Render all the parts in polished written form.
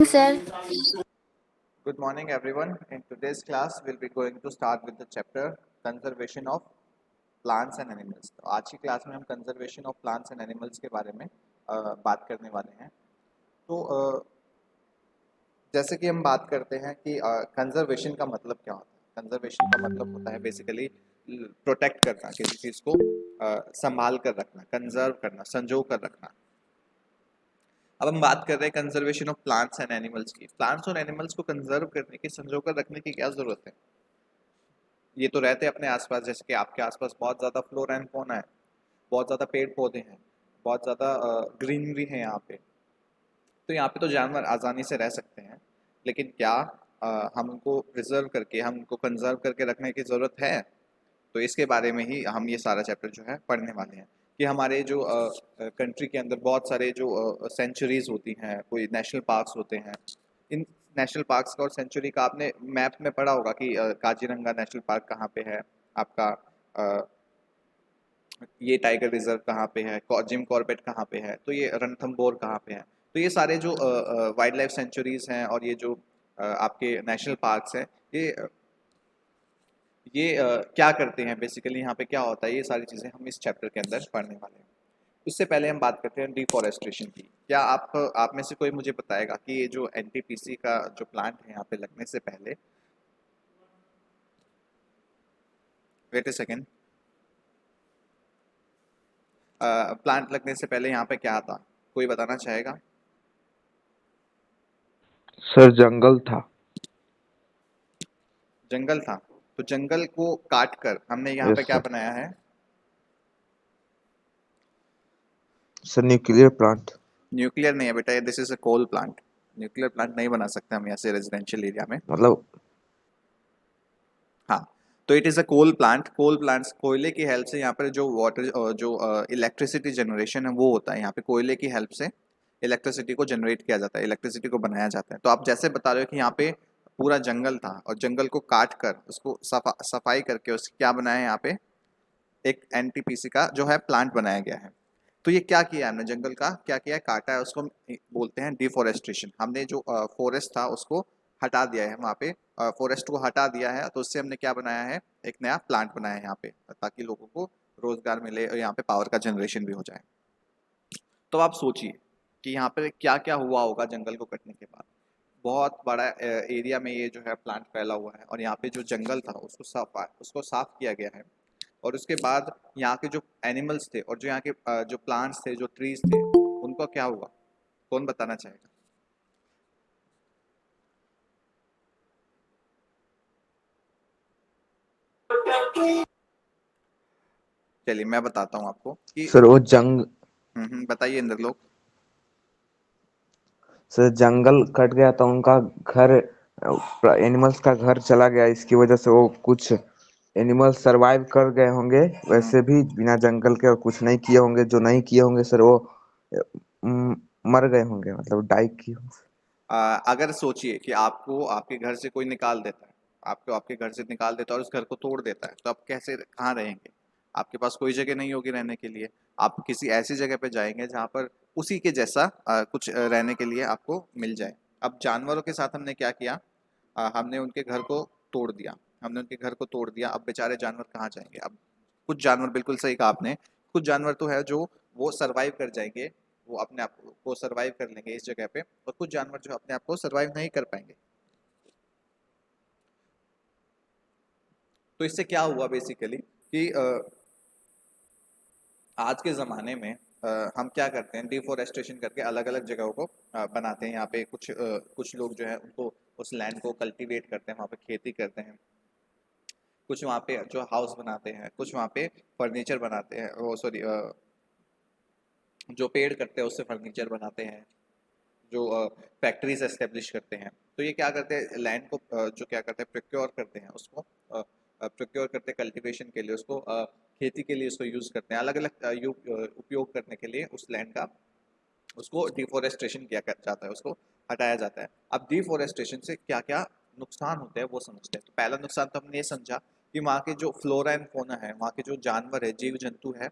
Sir. Good morning, everyone. In today's class, we'll be going to start with the chapter Conservation of Plants and Animals. तो आज की class में हम conservation of plants and animals के बारे में बात करने वाले हैं। तो जैसे कि हम बात करते हैं कि कंजर्वेशन का मतलब क्या होता है। कंजर्वेशन का मतलब होता है बेसिकली प्रोटेक्ट करना, किसी चीज़ को संभाल कर रखना, कंजर्व करना, संजो कर रखना। अब हम बात कर रहे हैं conservation of plants and animals की। प्लांट्स और एनिमल्स को कंजर्व करने की, संजो कर रखने की क्या जरूरत है। ये तो रहते हैं अपने आसपास, जैसे कि आपके आसपास बहुत ज़्यादा फ्लोरा एंड फौना है, बहुत ज़्यादा पेड़ पौधे हैं, बहुत ज़्यादा ग्रीनरी है यहाँ पे। तो यहाँ पे तो जानवर आसानी से रह सकते हैं, लेकिन क्या हम उनको प्रिजर्व करके, हम उनको कंजर्व करके रखने की ज़रूरत है। तो इसके बारे में ही हम ये सारा चैप्टर जो है पढ़ने वाले हैं कि हमारे जो कंट्री के अंदर बहुत सारे जो सेंचुरीज होती हैं, कोई नेशनल पार्क्स होते हैं। इन नेशनल पार्क्स का और सेंचुरी का आपने मैप में पढ़ा होगा कि काजीरंगा नेशनल पार्क कहाँ पे है आपका, अ, ये टाइगर रिजर्व कहाँ पे है, जिम कॉर्बेट कहाँ पे है, तो ये रणथंबोर कहाँ पे है। तो ये सारे जो वाइल्ड लाइफ सेंचुरीज हैं और ये जो आपके नेशनल पार्क्स हैं, ये क्या करते हैं बेसिकली, यहाँ पे क्या होता है, ये सारी चीज़ें हम इस चैप्टर के अंदर पढ़ने वाले हैं। उससे पहले हम बात करते हैं डिफॉरेस्टेशन की। क्या आप में से कोई मुझे बताएगा कि ये जो एनटीपीसी का जो प्लांट है यहाँ पे लगने से पहले, वेट ए सेकेंड, प्लांट लगने से पहले यहाँ पे क्या था, कोई बताना चाहेगा। सर जंगल था। जंगल था। तो जंगल को काट कर हमने यहाँ पे यस क्या सर। बनाया है। Sir nuclear plant. न्यूक्लियर नहीं है बेटा, this is a coal plant. Nuclear plant नहीं बना सकते हम ऐसे रेजिडेंशियल एरिया में। मतलब हाँ, तो it is a coal plant. Coal plants, कोयले की हेल्प से यहाँ पर जो वाटर जो इलेक्ट्रिसिटी जनरेशन है वो होता है। यहाँ पे कोयले की हेल्प से इलेक्ट्रिसिटी को जनरेट किया जाता है, इलेक्ट्रिसिटी को बनाया जाता है। तो आप जैसे बता रहे हो कि यहाँ पे पूरा जंगल था और जंगल को काट कर उसको सफाई करके उसकी क्या बनाया है, यहाँ पे एक एनटीपीसी का जो है प्लांट बनाया गया है। तो ये क्या किया है हमने, जंगल का क्या किया है, काटा है, उसको हम बोलते हैं डिफोरेस्ट्रेशन। हमने जो फॉरेस्ट था उसको हटा दिया है, वहाँ पे फॉरेस्ट को हटा दिया है, तो उससे हमने क्या बनाया है, एक नया प्लांट बनाया है यहाँ पे, ताकि लोगों को रोजगार मिले और यहाँ पे पावर का जनरेशन भी हो जाए। तो आप सोचिए कि यहाँ पे क्या क्या हुआ होगा जंगल को कटने के बाद। बहुत बड़ा एरिया में ये जो है प्लांट फैला हुआ है और यहाँ पे जो जंगल था उसको साफ किया गया है। और उसके बाद यहाँ के जो एनिमल्स थे और जो यहाँ के जो प्लांट्स थे, जो ट्रीज थे, उनको क्या हुआ, कौन बताना चाहेगा। चलिए मैं बताता हूँ आपको कि सर वो बताइए इंद्र लोग। सर जंगल कट गया तो उनका घर, एनिमल्स का घर चला गया। इसकी वजह से वो कुछ एनिमल्स सरवाइव कर गए होंगे। वैसे भी बिना जंगल के और कुछ नहीं किए होंगे। जो नहीं किए होंगे सर वो अम, मर गए होंगे, मतलब डाई किए होंगे। अगर सोचिए कि आपको आपके घर से कोई निकाल देता है, आपको आपके घर से निकाल देता है और उस घर को तोड़ देता है, तो आप कैसे, कहाँ रहेंगे। आपके पास कोई जगह नहीं होगी रहने के लिए। आप किसी ऐसी जगह पे जाएंगे जहाँ पर उसी के जैसा कुछ रहने के लिए आपको मिल जाए। अब जानवरों के साथ हमने क्या किया, हमने उनके घर को तोड़ दिया, हमने उनके घर को तोड़ दिया। अब बेचारे जानवर कहाँ जाएंगे। अब कुछ जानवर, बिल्कुल सही कहा आपने, कुछ जानवर तो है जो वो सरवाइव कर जाएंगे, वो अपने आप को सरवाइव कर लेंगे इस जगह पे, और कुछ जानवर जो अपने आप को सरवाइव नहीं कर पाएंगे। तो इससे क्या हुआ बेसिकली कि आज के ज़माने में हम क्या करते हैं, डिफोरेस्टेशन करके अलग अलग जगहों को बनाते हैं। यहाँ पे कुछ लोग जो है उनको उस लैंड को कल्टीवेट करते हैं, वहाँ पे खेती करते हैं। कुछ वहाँ पे जो हाउस बनाते हैं, कुछ वहाँ पे फर्नीचर बनाते हैं, वो सॉरी, जो पेड़ कटते हैं उससे फर्नीचर बनाते हैं, जो फैक्ट्रीज एस्टेब्लिश करते हैं। तो ये क्या करते हैं, लैंड को जो क्या करते हैं, प्रोक्योर करते हैं, उसको प्रोक्योर करते हैं कल्टीवेशन के लिए, उसको खेती के लिए उसको यूज़ करते हैं, अलग अलग उपयोग करने के लिए उस लैंड का, उसको डिफोरेस्टेशन किया जाता है, उसको हटाया जाता है। अब डिफोरेस्टेशन से क्या क्या नुकसान होते हैं वो समझते हैं। तो पहला नुकसान तो हमने ये समझा कि वहाँ के जो फ्लोरा एंड फोना है, वहाँ के जो जानवर है, जीव जंतु है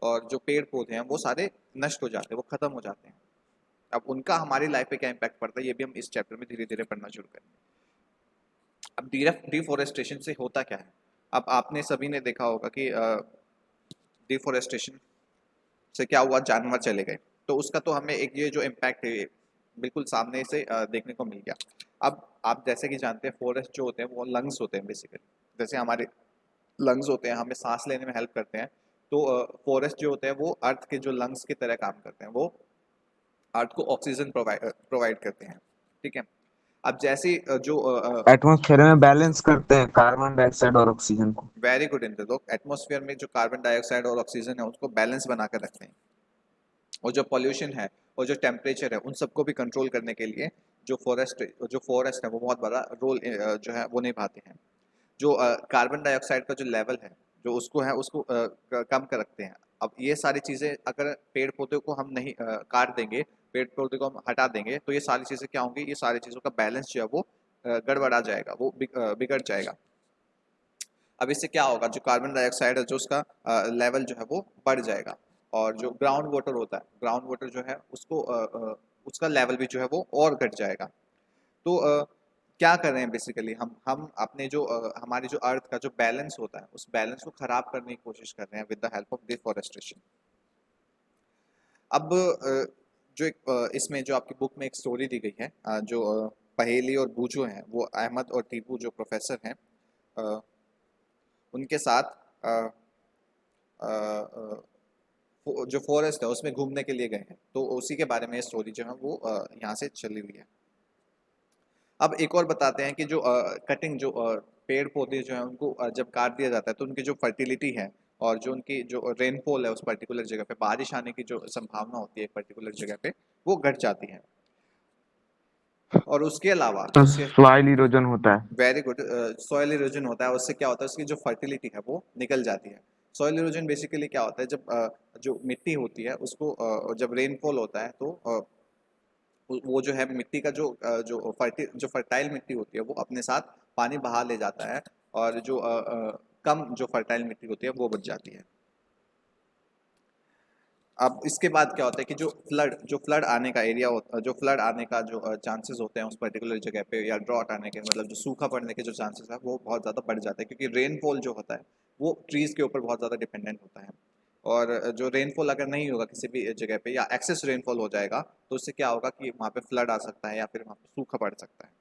और जो पेड़ पौधे हैं, वो सारे नष्ट हो जाते हैं, वो खत्म हो जाते हैं। अब उनका हमारी लाइफ पे क्या इम्पैक्ट पड़ता है ये भी हम इस चैप्टर में धीरे धीरे पढ़ना शुरू करेंगे। अब डिफोरेस्टेशन से होता क्या है? अब आपने सभी ने देखा होगा कि डिफोरेस्टेशन से क्या हुआ, जानवर चले गए, तो उसका तो हमें एक ये जो इम्पैक्ट है बिल्कुल सामने से देखने को मिल गया। अब आप जैसे कि जानते हैं फॉरेस्ट जो होते हैं वो लंग्स होते हैं बेसिकली, जैसे हमारे लंग्स होते हैं हमें सांस लेने में हेल्प करते हैं, तो फॉरेस्ट जो होते हैं वो अर्थ के जो लंग्स की तरह काम करते हैं, वो अर्थ को ऑक्सीजन प्रोवाइड करते हैं। ठीक है। अब जैसे एटमॉस्फेयर में बैलेंस करते हैं कार्बन डाइऑक्साइड और ऑक्सीजन को। वेरी गुड इंद्र, लोग एटमॉस्फेयर में जो कार्बन डाइऑक्साइड और ऑक्सीजन है उसको बैलेंस बना कर रखते हैं, और जो पॉल्यूशन है और जो टेम्परेचर है उन सबको भी कंट्रोल करने के लिए जो फॉरेस्ट है वो बहुत बड़ा रोल जो है वो निभाते हैं। जो कार्बन डाइऑक्साइड का जो लेवल है जो उसको है उसको कम कर रखते हैं। अब ये सारी चीज़ें अगर पेड़ पौधे को हम नहीं काट देंगे, पेड़ पौधे को हम हटा देंगे, तो ये सारी चीज़ें क्या होंगी, ये सारी चीज़ों का बैलेंस जो है वो गड़बड़ा जाएगा, वो बिगड़ जाएगा। अब इससे क्या होगा, जो कार्बन डाइऑक्साइड है जो उसका लेवल जो है वो बढ़ जाएगा, और जो ग्राउंड वाटर होता है, ग्राउंड वाटर जो है उसको उसका लेवल भी जो है वो और घट जाएगा। तो क्या कर रहे हैं बेसिकली हम अपने जो हमारी जो अर्थ का जो बैलेंस होता है उस बैलेंस को खराब करने की कोशिश कर रहे हैं with the help of deforestation. अब जो एक इसमें जो आपकी बुक में एक स्टोरी दी गई है, जो पहेली और बूझो हैं, वो अहमद और टीपू जो प्रोफेसर हैं उनके साथ जो फॉरेस्ट है उसमें घूमने के लिए गए हैं, तो उसी के बारे में ये स्टोरी जो है वो यहाँ से चली हुई है। अब एक और बताते हैं कि जो कटिंग जो पेड़ पौधे जो हैं उनको जब काट दिया जाता है तो उनकी जो फर्टिलिटी है और जो उनकी जो रेनफॉल है उस पर्टिकुलर जगह पे, बारिश आने की जो संभावना होती है एक पर्टिकुलर जगह पे, वो घट जाती है। और उसके अलावा तो उसके सॉइल इरोजन होता है। वेरी गुड, सॉइल इरोजन होता है, उससे क्या होता है उसकी जो फर्टिलिटी है वो निकल जाती है। सॉइल इरोजन बेसिकली क्या होता है, जब जो मिट्टी होती है उसको जब रेनफॉल होता है तो वो जो है मिट्टी का जो फर्टाइल मिट्टी होती है वो अपने साथ पानी बहा ले जाता है, और जो कम जो फर्टाइल मिट्टी होती है वो बच जाती है। अब इसके बाद क्या होता है कि जो फ्लड आने का एरिया होता है, जो फ्लड आने का जो चांसेस होते हैं उस पर्टिकुलर जगह पे, या ड्रॉट आने के मतलब जो सूखा पड़ने के जो चांसेस है वो बहुत ज़्यादा बढ़ जाता है, क्योंकि रेनफॉल जो होता है वो ट्रीज़ के ऊपर बहुत ज़्यादा डिपेंडेंट होता है। और जो रेनफॉल अगर नहीं होगा किसी भी जगह पे, या एक्सेस रेनफॉल हो जाएगा, तो उससे क्या होगा कि वहाँ पे फ्लड आ सकता है या फिर वहाँ पे सूखा पड़ सकता है।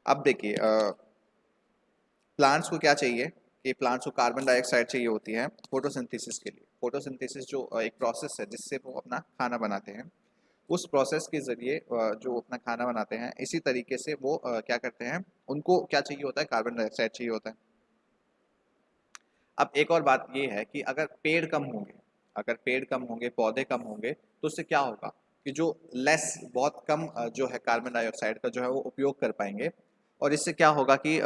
अब देखिए प्लांट्स को क्या चाहिए, कि प्लांट्स को कार्बन डाइऑक्साइड चाहिए होती है फोटोसिंथेसिस के लिए। फोटोसिंथेसिस जो एक प्रोसेस है जिससे वो अपना खाना बनाते हैं, उस प्रोसेस के ज़रिए जो अपना खाना बनाते हैं, इसी तरीके से वो क्या करते हैं, उनको क्या चाहिए होता है, कार्बन डाइऑक्साइड चाहिए होता है। अब एक और बात ये है कि अगर पेड़ कम होंगे, पौधे कम होंगे, तो उससे क्या होगा कि जो बहुत कम जो है कार्बन डाइऑक्साइड का जो है वो उपयोग कर पाएंगे, और इससे क्या होगा कि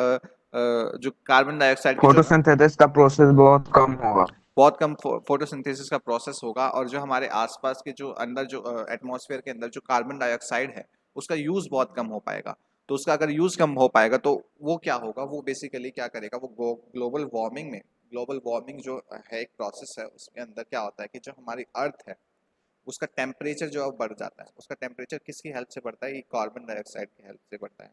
जो कार्बन डाइऑक्साइड की जो फोटोसिंथेसिस का प्रोसेस बहुत कम होगा। बहुत कम फोटोसिंथेसिस का प्रोसेस होगा, और जो हमारे आसपास के जो अंदर जो एटमॉस्फेयर के अंदर जो कार्बन डाइऑक्साइड है उसका यूज़ बहुत कम हो पाएगा। तो उसका अगर यूज़ कम हो पाएगा तो वो क्या होगा, वो बेसिकली क्या करेगा, वो ग्लोबल वार्मिंग जो है एक प्रोसेस है, उसके अंदर क्या होता है कि जो हमारी अर्थ है उसका टेम्परेचर जो है वो बढ़ जाता है। उसका टेम्परेचर किसकी हेल्प से बढ़ता है, ये कार्बन डाइऑक्साइड की हेल्प से बढ़ता है।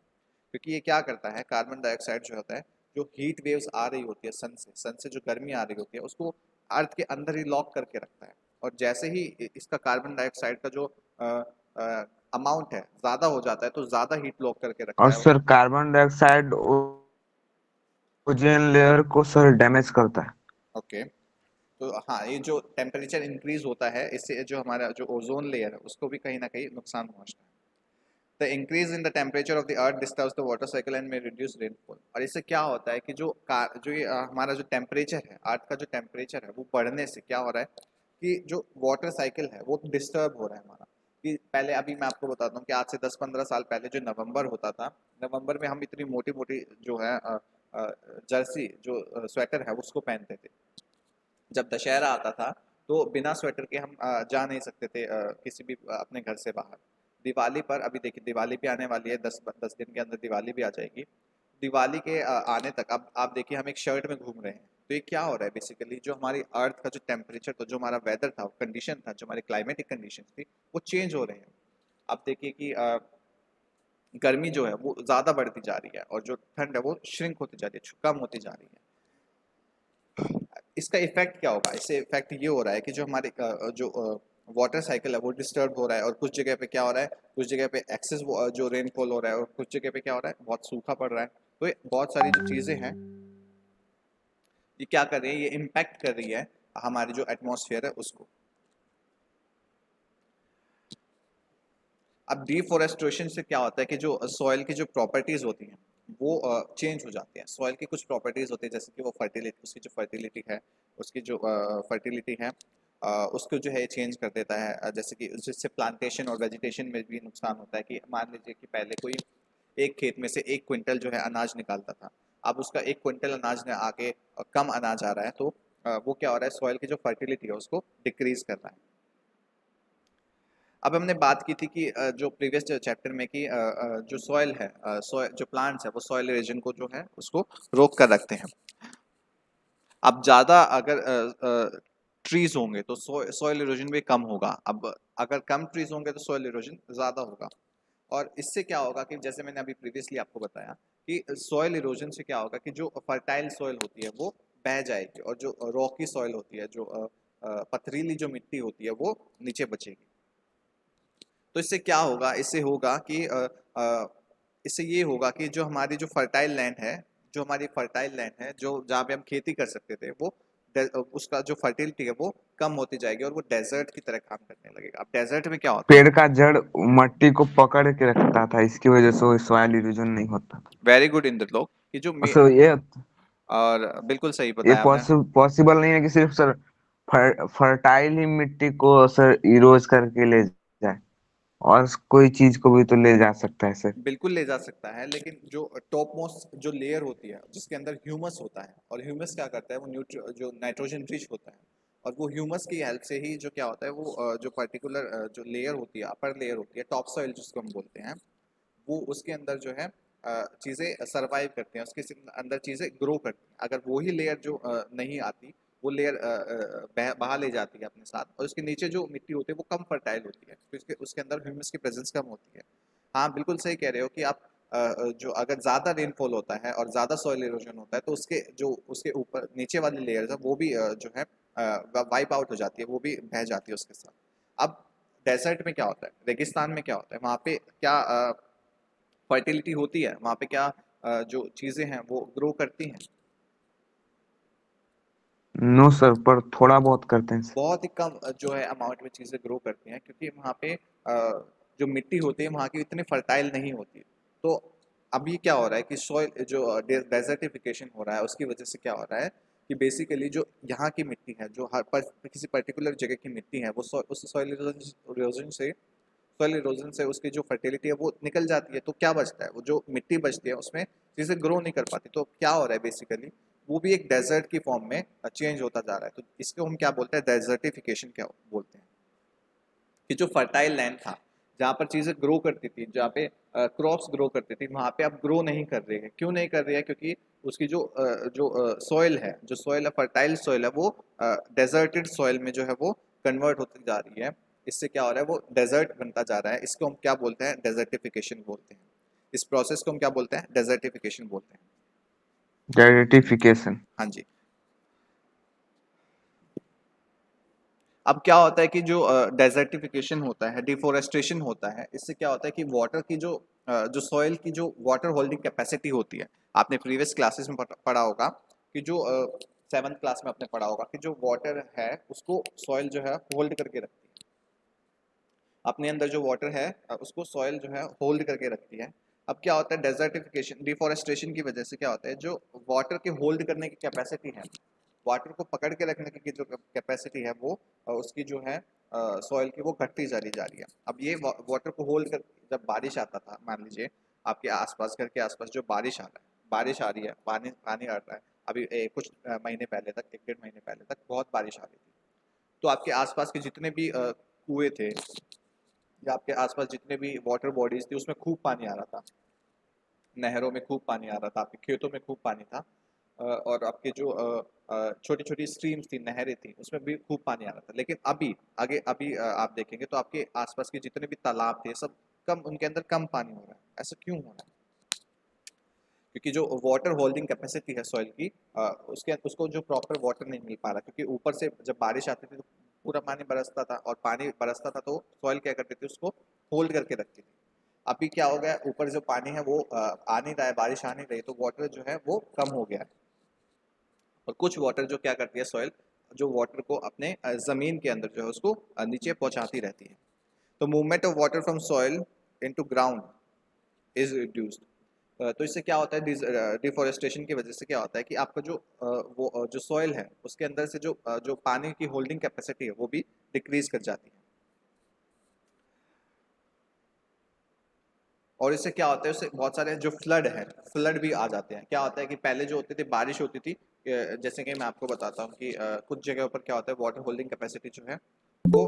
क्योंकि ये क्या करता है, कार्बन डाइऑक्साइड जो होता है, जो हीट वेव्स आ रही होती है सन से जो गर्मी आ रही होती है उसको अर्थ के अंदर ही लॉक करके रखता है, और जैसे ही इसका कार्बन डाइऑक्साइड का जो अमाउंट है ज़्यादा हो जाता है तो ज़्यादा हीट लॉक करके रखता और है। Sir carbon dioxide ozone layer को सर डैमेज करता है। ओके, तो हाँ, ये जो टेम्परेचर इंक्रीज होता है इससे जो हमारा जो ओजोन लेयर है उसको भी कहीं ना कहीं नुकसान पहुंचता है। The increase in the temperature of the earth disturbs the water cycle and में रिड्यूस रेनफॉल। और इससे क्या होता है कि जो ये हमारा जो टेम्परेचर है, अर्थ का जो टेम्परेचर है वो बढ़ने से क्या हो रहा है कि जो वाटर साइकिल है वो डिस्टर्ब हो रहा है हमारा। कि पहले अभी मैं आपको बताता हूँ कि आज से 10-15 साल पहले जो नवंबर होता था, नवंबर में हम इतनी मोटी मोटी जो है जर्सी जो स्वेटर है उसको पहनते थे। जब दशहरा आता था तो बिना स्वेटर के हम जा नहीं सकते थे किसी भी अपने घर से बाहर। दिवाली पर, अभी देखिए दिवाली भी आने वाली है, 10 दिन के अंदर दिवाली भी आ जाएगी। दिवाली के आने तक अब आप देखिए हम एक शर्ट में घूम रहे हैं, तो ये क्या हो रहा है बेसिकली, जो हमारी अर्थ का जो टेम्परेचर था, जो हमारा वेदर था, कंडीशन था, जो हमारी क्लाइमेटिक कंडीशन थी, वो चेंज हो रहे हैं। अब देखिए कि गर्मी जो है वो ज़्यादा बढ़ती जा रही है और जो ठंड है वो श्रिंक होती जा रही है, कम होती जा रही है। इसका इफेक्ट क्या होगा, इससे इफेक्ट ये हो रहा है कि जो हमारे जो वाटर साइकिल है वो डिस्टर्ब हो रहा है, और कुछ जगह पे क्या हो रहा है, कुछ जगह पे एक्सेस जो रेनफॉल हो रहा है, और कुछ जगह पे क्या हो रहा है, बहुत सूखा पड़ रहा है। तो ये बहुत सारी जो चीज़ें हैं ये क्या कर रही है, ये इम्पैक्ट कर रही है हमारी जो एटमॉस्फेयर है उसको। अब डिफोरेस्टेशन से क्या होता है कि जो सॉइल की जो प्रॉपर्टीज होती हैं वो चेंज हो जाती हैं। सॉइल की कुछ प्रॉपर्टीज होती है, जैसे कि वो फर्टिलिटी, उसकी जो फर्टिलिटी है, उसकी जो फर्टिलिटी है उसको जो है चेंज कर देता है। जैसे कि जिससे प्लांटेशन और वेजिटेशन में भी नुकसान होता है। कि मान लीजिए कि पहले कोई एक खेत में से 1 क्विंटल जो है अनाज निकालता था, अब उसका 1 क्विंटल अनाज ने आके कम अनाज आ रहा है, तो वो क्या हो रहा है, सॉइल की जो फर्टिलिटी है उसको डिक्रीज कर रहा है। अब हमने बात की थी कि जो प्रीवियस चैप्टर में कि जो सॉइल है, जो प्लांट्स है वो सॉइल इरोजन को जो है उसको रोक कर रखते हैं। अब ज़्यादा अगर ट्रीज होंगे तो सॉइल इरोजन भी कम होगा। अब अगर कम ट्रीज होंगे तो सॉइल इरोजन ज़्यादा होगा। और इससे क्या होगा कि जैसे मैंने अभी प्रीवियसली आपको बताया कि सॉइल इरोजन से क्या होगा कि जो फर्टाइल सॉइल होती है वो बह जाएगी, और जो रॉकी सॉइल होती है, जो पथरीली जो मिट्टी होती है वो नीचे बचेगी। तो इससे क्या होगा, इससे होगा कि इससे ये होगा कि जो हमारी जो फर्टाइल लैंड है, जो हमारी फर्टाइल लैंड है, जो जहाँ पे हम खेती कर सकते थे, वो उसका जो फर्टिलिटी है वो कम होती जाएगी और वो डेजर्ट की तरह काम करने लगेगा। अब डेजर्ट में क्या होता है, पेड़ का जड़ मट्टी को पकड़ के रखता था, इसकी वजह से वो सॉइल इरोजन नहीं होता था। वेरी गुड इंद्रलोक, कि जो सो और बिल्कुल सही ये बताया आपने। पॉसिबल नहीं है कि सिर्फ सर फर्टाइल ही मिट्टी को सर इरोज करके ले जाए, और कोई चीज को भी तो ले जा सकता है सर। बिल्कुल ले जा सकता है, लेकिन जो टॉप मोस्ट जो लेयर होती है जिसके अंदर ह्यूमस होता है, और ह्यूमस क्या करता है, वो जो नाइट्रोजन रिच होता है, और वो ह्यूमस की हेल्प से ही जो क्या होता है, वो जो पर्टिकुलर जो लेयर होती है, अपर लेयर होती है, टॉप सॉइल जिसको हम बोलते हैं, वो उसके अंदर जो है चीज़ें सर्वाइव करते हैं, उसके अंदर चीज़ें ग्रो करती हैं। अगर वही लेयर जो नहीं आती, वो लेयर बहा ले जाती है अपने साथ, और उसके नीचे जो मिट्टी होती है वो कम फर्टाइल होती है, क्योंकि उसके अंदर ह्यूमस की प्रेजेंस कम होती है। हाँ बिल्कुल सही कह रहे हो कि आप जो अगर ज़्यादा रेनफॉल होता है और ज़्यादा सॉइल इरोजन होता है, तो उसके जो उसके ऊपर नीचे वाली लेयर्स है वो भी जो है वाइप आउट हो जाती है, वो भी बह जाती है उसके साथ। अब डेजर्ट में क्या होता है, रेगिस्तान में क्या होता है, वहाँ पे क्या फर्टिलिटी होती है, वहाँ पे क्या जो चीज़ें हैं वो ग्रो करती हैं? नो सर, पर थोड़ा बहुत करते हैं सर। बहुत ही कम जो है अमाउंट में चीज़ें ग्रो करती हैं, क्योंकि वहाँ पे जो मिट्टी होती है वहाँ की इतनी फर्टाइल नहीं होती। तो अभी क्या हो रहा है कि सॉइल जो डेजर्टिफिकेशन हो रहा है उसकी वजह से क्या हो रहा है कि बेसिकली जो यहाँ की मिट्टी है, जो किसी पर्टिकुलर जगह की मिट्टी है, वो उस सॉइल इरोजन से उसकी जो फर्टिलिटी है वो निकल जाती है। तो क्या बचता है, वो जो मिट्टी बचती है उसमें चीज़ें ग्रो नहीं कर पाती। तो क्या हो रहा है बेसिकली, वो भी एक डेजर्ट की फॉर्म में चेंज होता जा रहा है। तो इसको हम क्या बोलते हैं, डेजर्टिफिकेशन क्या बोलते हैं। कि जो फर्टाइल लैंड था, जहाँ पर चीज़ें ग्रो करती थी, जहाँ पे क्रॉप्स ग्रो करती थी, वहाँ पे अब ग्रो नहीं कर रही है। क्यों नहीं कर रही है, क्योंकि उसकी जो सॉइल है, जो सॉइल है, फर्टाइल सॉइल है, वो डेजर्टेड सॉइल में जो है वो कन्वर्ट होती जा रही है। इससे क्या हो रहा है, वो डेजर्ट बनता जा रहा है। इसको हम क्या बोलते हैं, डेजर्टिफिकेशन बोलते हैं। इस प्रोसेस को हम क्या बोलते हैं, डेजर्टिफिकेशन बोलते हैं। डेजर्टिफिकेशन। हाँ जी। अब क्या होता है कि जो डेजर्टिफिकेशन होता है, डिफोरेस्टेशन होता है, इससे क्या होता है कि वाटर की जो सॉइल की जो वाटर होल्डिंग कैपेसिटी होती है, आपने प्रीवियस क्लासेस में पढ़ा होगा कि जो 7th क्लास में आपने पढ़ा होगा कि जो वाटर है उसको सॉइल जो है होल्ड करके रखती है। अपने अंदर जो वाटर है उसको सॉइल जो है होल्ड करके रखती है। अब क्या होता है, डेजर्टिफिकेशन डिफोरेस्टेशन की वजह से क्या होता है, जो वाटर के होल्ड करने की कैपेसिटी है, वाटर को पकड़ के रखने की जो कैपेसिटी है, वो उसकी जो है सॉइल की, वो घटती जा रही है। अब ये वाटर को होल्ड कर, जब बारिश आता था, मान लीजिए आपके आसपास, घर के आसपास जो बारिश आ रहा है, बारिश आ रही है, पानी पानी आ रहा है। अभी कुछ महीने पहले तक, 1 डेढ़ महीने पहले तक बहुत बारिश आ रही थी। तो आपके आसपास के जितने भी कुएं थे, या आपके आसपास जितने भी वाटर बॉडीज थी, उसमें खूब पानी आ रहा था। नहरों में खूब पानी आ रहा था, आपके खेतों में खूब पानी था। और आपके जो छोटी छोटी स्ट्रीम्स थी, नहरें थी, उसमें भी खूब पानी आ रहा था। लेकिन अभी आगे अभी आप देखेंगे तो आपके आसपास के जितने भी तालाब थे सब कम, उनके अंदर कम पानी हो रहा है। ऐसा क्यों हो रहा है? क्योंकि जो वाटर होल्डिंग कैपेसिटी है सॉइल की, उसके उसको जो प्रॉपर वाटर नहीं मिल पा रहा, क्योंकि ऊपर से जब बारिश आती थी तो पूरा पानी बरसता था, और पानी बरसता था तो सॉइल क्या करती थी, उसको होल्ड करके रखती थी। अभी क्या हो गया, ऊपर जो पानी है वो आ नहीं रहा है, बारिश आ नहीं रही, तो वाटर जो है वो कम हो गया है। और कुछ वाटर जो क्या करती है सॉइल, जो वाटर को अपने जमीन के अंदर जो है उसको नीचे पहुंचाती रहती है। तो movement of water from soil into ground is reduced. तो इससे क्या होता है, डिफोरेस्टेशन की वजह से क्या होता है कि आपका जो जो सॉइल है उसके अंदर से जो पानी की होल्डिंग कैपेसिटी है वो भी डिक्रीज कर जाती है। और इससे क्या होता है, उससे बहुत सारे जो फ्लड भी आ जाते हैं। क्या होता है कि पहले जो होती थी बारिश होती थी, जैसे कि मैं आपको बताता हूँ कि कुछ जगह पर क्या होता है, वाटर होल्डिंग कैपेसिटी जो है वो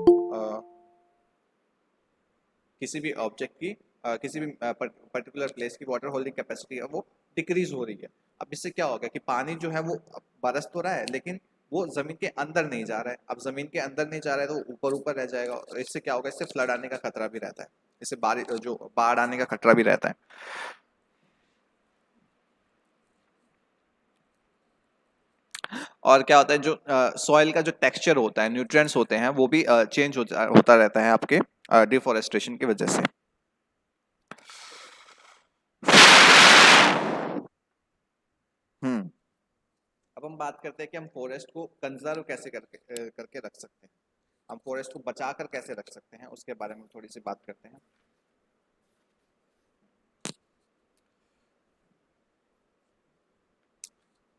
किसी भी ऑब्जेक्ट की, किसी भी पर्टिकुलर प्लेस की वाटर होल्डिंग कैपेसिटी है वो डिक्रीज हो रही है। अब इससे क्या होगा कि पानी जो है वो बरस तो रहा है, लेकिन वो जमीन के अंदर नहीं जा रहा है। अब जमीन के अंदर नहीं जा रहा है तो ऊपर ऊपर रह जाएगा, और इससे क्या होगा, इससे फ्लड आने का खतरा भी रहता है, इससे बाढ़ आने का खतरा भी रहता है। और क्या होता है, जो सॉइल का जो टेक्सचर होता है, न्यूट्रिएंट्स होते हैं, वो भी चेंज होता रहता है आपके डिफोरेस्टेशन की वजह से। हम्म। अब हम बात करते हैं कि हम फॉरेस्ट को कंजर्व कैसे करके रख सकते हैं, हम फॉरेस्ट को बचा कर कैसे रख सकते हैं, उसके बारे में थोड़ी सी बात करते हैं।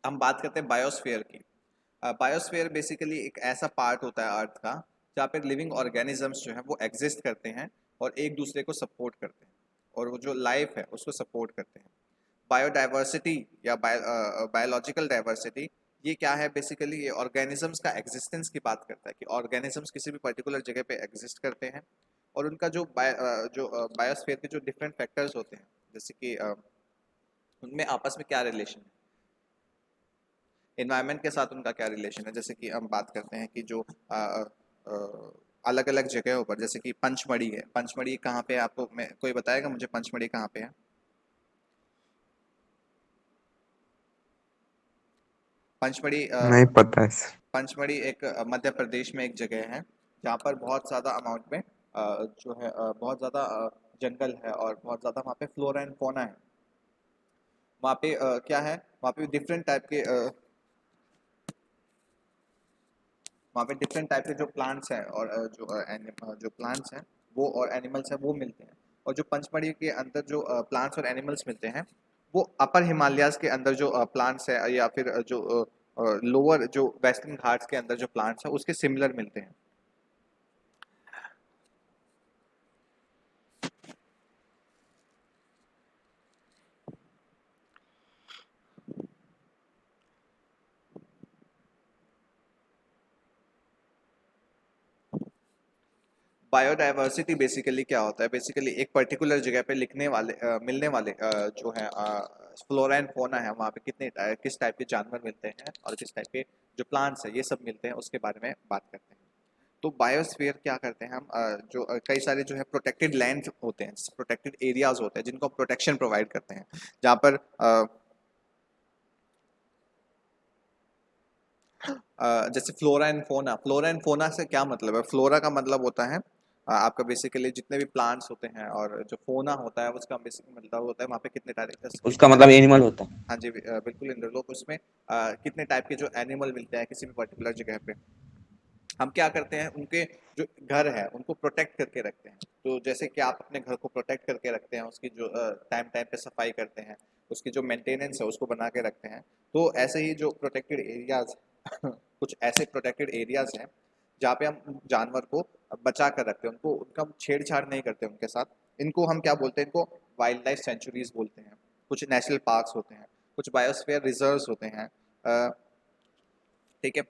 हम बात करते हैं बायोस्फीयर की। बायोस्फीयर बेसिकली एक ऐसा पार्ट होता है अर्थ का जहाँ पे लिविंग ऑर्गेनिजम्स जो है वो एग्जिस्ट करते हैं और एक दूसरे को सपोर्ट करते हैं, और वो जो लाइफ है उसको सपोर्ट करते हैं। बायोडाइवर्सिटी या बायोलॉजिकल डाइवर्सिटी, ये क्या है, बेसिकली ये ऑर्गेनिजम्स का एग्जिस्टेंस की बात करता है कि ऑर्गेनिजम्स किसी भी पर्टिकुलर जगह पे एग्जिस्ट करते हैं, और उनका जो बायोस्फीयर के जो डिफरेंट फैक्टर्स होते हैं, जैसे कि उनमें आपस में क्या रिलेशन है, इन्वायरमेंट के साथ उनका क्या रिलेशन है। जैसे कि हम बात करते हैं कि जो अलग अलग जगहों पर, जैसे कि पंचमढ़ी है, पंचमढ़ी कहाँ पे है, आपको कोई बताएगा मुझे पंचमढ़ी कहाँ पे है? पंचमढ़ी नहीं पता है सर। पंचमढ़ी एक मध्य प्रदेश में एक जगह है जहाँ पर बहुत ज़्यादा अमाउंट में जो है बहुत ज़्यादा जंगल है, और बहुत ज़्यादा वहाँ पे फ्लोरा एंड फोना है। वहाँ पे क्या है, वहाँ पे डिफरेंट टाइप के वहाँ पे डिफरेंट टाइप के जो प्लांट्स हैं, और जो प्लांट्स हैं वो और एनिमल्स हैं वो मिलते हैं। और जो पंचमढ़ी के अंदर जो प्लांट्स और एनिमल्स मिलते हैं, वो अपर हिमालयाज के अंदर जो प्लांट्स है, या फिर जो लोअर जो वेस्टर्न घाट्स के अंदर जो प्लांट्स है उसके सिमिलर मिलते हैं। बायोडाइवर्सिटी बेसिकली क्या होता है, बेसिकली एक पर्टिकुलर जगह पे मिलने वाले जो है फ्लोरा एंड फोना है, वहाँ पे किस टाइप के जानवर मिलते हैं और किस टाइप के जो प्लांट्स है ये सब मिलते हैं, उसके बारे में बात करते हैं। तो बायोस्फीयर क्या करते हैं हम, कई सारे जो है प्रोटेक्टेड लैंड होते हैं, प्रोटेक्टेड एरियाज होते हैं जिनको हम प्रोटेक्शन प्रोवाइड करते हैं, जहाँ पर जैसे फ्लोरा एंड फोना से क्या मतलब है, फ्लोरा का मतलब होता है आपका बेसिकली जितने भी प्लांट्स होते हैं, और जो फोना होता है उसका बेसिक मतलब होता है वहाँ पे उसका कितने मतलब टाइप। एनिमल होता है। हाँ जी, बिल्कुल इंद्रलोक, उसमें कितने टाइप के जो एनिमल मिलते हैं किसी भी पर्टिकुलर जगह पे, हम क्या करते हैं, उनके जो घर है उनको प्रोटेक्ट करके रखते हैं। तो जैसे कि आप अपने घर को प्रोटेक्ट करके रखते हैं, उसकी जो टाइम टाइम पे सफाई करते हैं, उसकी जो मेंटेनेंस है उसको बना के रखते हैं, तो ऐसे ही जो प्रोटेक्टेड एरियाज कुछ ऐसे प्रोटेक्टेड एरियाज हैं जहाँ पे हम जानवर को बचा कर रखते हैं, उनको उनका हम छेड़छाड़ नहीं करते उनके साथ। इनको हम क्या बोलते हैं, इनको वाइल्ड लाइफ सेंचुरीज बोलते हैं। कुछ नेशनल पार्क्स होते हैं, कुछ बायोस्फीयर रिजर्व्स होते हैं, ठीक है।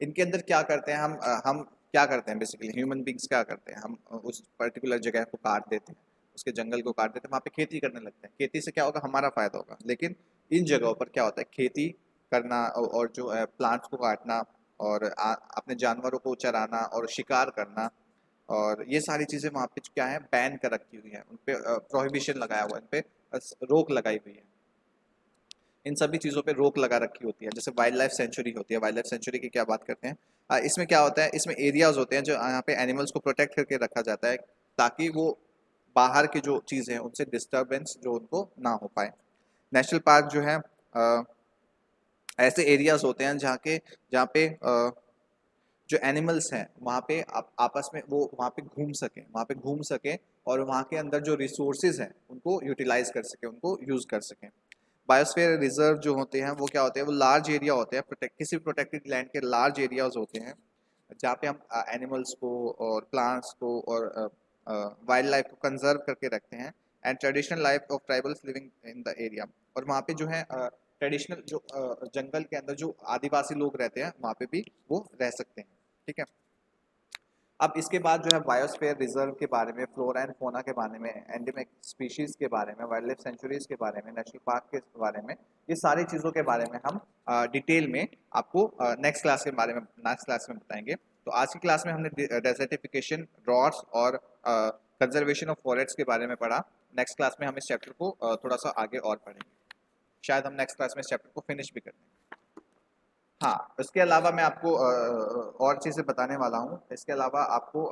इनके अंदर क्या करते हैं हम क्या करते हैं, बेसिकली ह्यूमन बींग्स क्या करते हैं, हम उस पर्टिकुलर जगह को काट देते हैं, उसके जंगल को काट देते हैं, वहाँ पे खेती करने लगते हैं। खेती से क्या होगा, हमारा फायदा होगा, लेकिन इन जगहों पर क्या होता है, खेती करना और जो प्लांट्स को काटना और अपने जानवरों को चराना और शिकार करना, और ये सारी चीज़ें वहाँ पे क्या है, बैन कर रखी हुई है, उन पे प्रोहिबिशन लगाया हुआ है, इन पे रोक लगाई हुई है, इन सभी चीज़ों पे रोक लगा रखी होती है। जैसे वाइल्ड लाइफ सेंचुरी होती है, वाइल्ड लाइफ सेंचुरी की क्या बात करते हैं, इसमें क्या होता है, इसमें एरियाज होते हैं जो यहाँ पे एनिमल्स को प्रोटेक्ट करके रखा जाता है ताकि वो बाहर की जो चीज़ें हैं उनसे डिस्टर्बेंस जो उनको ना हो पाए। नेशनल पार्क जो है ऐसे एरियाज होते हैं जहाँ पे जो एनिमल्स हैं वहाँ पे आपस में वो वहाँ पे घूम सकें और वहाँ के अंदर जो रिसोर्सेज हैं उनको यूटिलाइज कर सकें, उनको यूज़ कर सकें। बायोस्फीयर रिजर्व जो होते हैं वो क्या होते हैं, वो लार्ज एरिया होते हैं, किसी प्रोटेक्टेड लैंड के लार्ज एरियाज होते हैं जहाँ पे हम एनिमल्स को और प्लांट्स को और वाइल्ड लाइफ को कंजर्व करके रखते हैं, and traditional life of tribals living in the area. और वहाँ पे जो है ट्रेडिशनल जो जंगल के अंदर जो आदिवासी लोग रहते हैं वहाँ पे भी वो रह सकते हैं, ठीक है। अब इसके बाद जो है बायोस्फीयर रिजर्व के बारे में, फ्लोरा एंड फोना के बारे में, एंडेमिक स्पीशीज के बारे में, वाइल्ड लाइफ सेंचुरीज के बारे में, नेशनल पार्क के बारे में, ये सारी चीज़ों के बारे में हम डिटेल में आपको नेक्स्ट क्लास में बताएंगे। तो आज की क्लास में हमने डेजर्टिफिकेशन, ड्रॉट्स और कंजर्वेशन ऑफ फॉरेस्ट के बारे में पढ़ा। नेक्स्ट क्लास में हम इस चैप्टर को थोड़ा सा आगे और पढ़ेंगे, शायद हम नेक्स्ट क्लास में इस चैप्टर को फिनिश भी कर दें। हाँ, इसके अलावा मैं आपको और चीज़ें बताने वाला हूँ। इसके अलावा आपको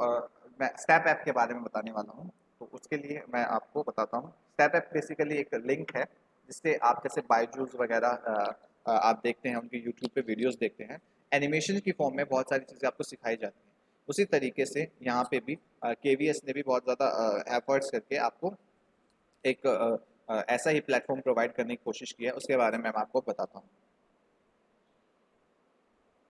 मैं स्टेप ऐप के बारे में बताने वाला हूँ, तो उसके लिए मैं आपको बताता हूँ। स्टेप ऐप बेसिकली एक लिंक है जिससे आप जैसे बायजूस वगैरह आप देखते हैं, उनकी यूट्यूब पे वीडियोस देखते हैं, एनिमेशन की फॉर्म में बहुत सारी चीज़ें आपको सिखाई जाती हैं। उसी तरीके से यहाँ पे भी KVS ने भी बहुत ज़्यादा एफर्ट्स करके आपको एक ऐसा ही प्लेटफॉर्म प्रोवाइड करने की कोशिश की है, उसके बारे में मैं आपको बताता हूँ।